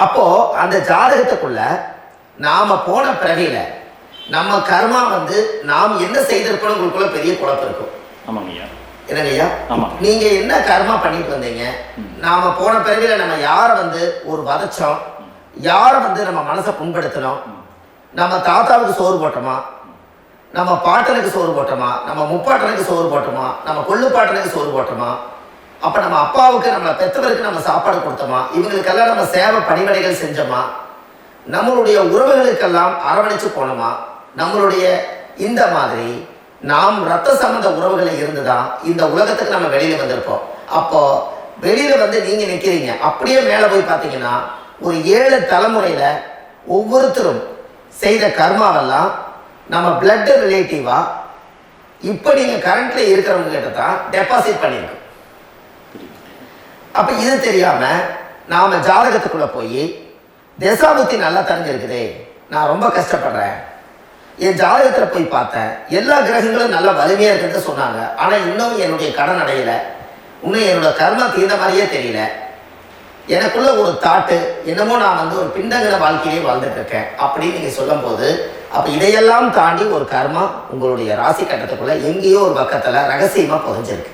அப்போ அந்த ஜாதகத்துக்குள்ள நாம போன பிறவியில நம்ம கர்மா நாம் என்ன செய்திருப்போம் உங்களுக்குள்ள பெரிய குழப்பம் இருக்கும். ஆமாங்கய்யா. என்னங்கய்யா, நீங்க என்ன கர்மா பண்ணிட்டு வந்தீங்க, நாம போன பிறவியில நம்ம யாரை ஒரு வதச்சோம், யாரை நம்ம மனசை புண்படுத்தணும், நம்ம தாத்தாவுக்கு சோறு போட்டோமா, நம்ம பாட்டனுக்கு சோறு போட்டோமா, நம்ம முப்பாட்டனுக்கு சோறு போட்டோமா, நம்ம கொள்ளு பாட்டனுக்கு சோறு போட்டோமா, அப்ப நம்ம அப்பாவுக்கு நம்ம பெற்றவருக்கு நம்ம சாப்பாடு கொடுத்தோமா, இவங்களுக்கெல்லாம் நம்ம சேவை பணிவிடைகள் செஞ்சோமா, நம்மளுடைய உறவுகளுக்கெல்லாம் அரவணைச்சு போனோமா, நம்மளுடைய இந்த மாதிரி நாம் ரத்த சம்பந்த உறவுகளை இருந்துதான் இந்த உலகத்துக்கு நம்ம வெளியில வந்திருப்போம். அப்போ வெளியில நீங்க நிக்கிறீங்க, அப்படியே மேல போய் பார்த்தீங்கன்னா ஒரு 7 தலைமுறையில ஒவ்வொருத்தரும் செய்த கர்மாவெல்லாம் நம்ம பிளட் ரிலேட்டிவா இப்போ நீங்க கரண்ட்ல இருக்கிறவங்க கிட்ட தான் டெபாசிட் பண்ணிருக்கு. அப்ப இது தெரியாம நாம ஜாதகத்துக்குள்ள போய் தசாபுத்தி நல்லா தெரிஞ்சிருக்குதே, நான் ரொம்ப கஷ்டப்படுறேன், என் ஜாதகத்துல போய் பார்த்தேன், எல்லா கிரகங்களும் நல்ல வலிமையா இருக்குன்னு சொன்னாங்க, ஆனா இன்னும் என்னுடைய கடன் அடையல, இன்னும் என்னோட கர்மா தீர்ந்த மாதிரியே தெரியல, எனக்குள்ள ஒரு தாட்டு என்னமோ நான் ஒரு பிண்டங்கிற வாழ்க்கையிலே வாழ்ந்துட்டு இருக்கேன் அப்படின்னு நீங்க சொல்லும் போது, அப்ப இதையெல்லாம் தாண்டி ஒரு கர்மா உங்களுடைய ராசி கட்டத்துக்குள்ள எங்கேயோ ஒரு பக்கத்துல ரகசியமா புதைஞ்சிருக்கு.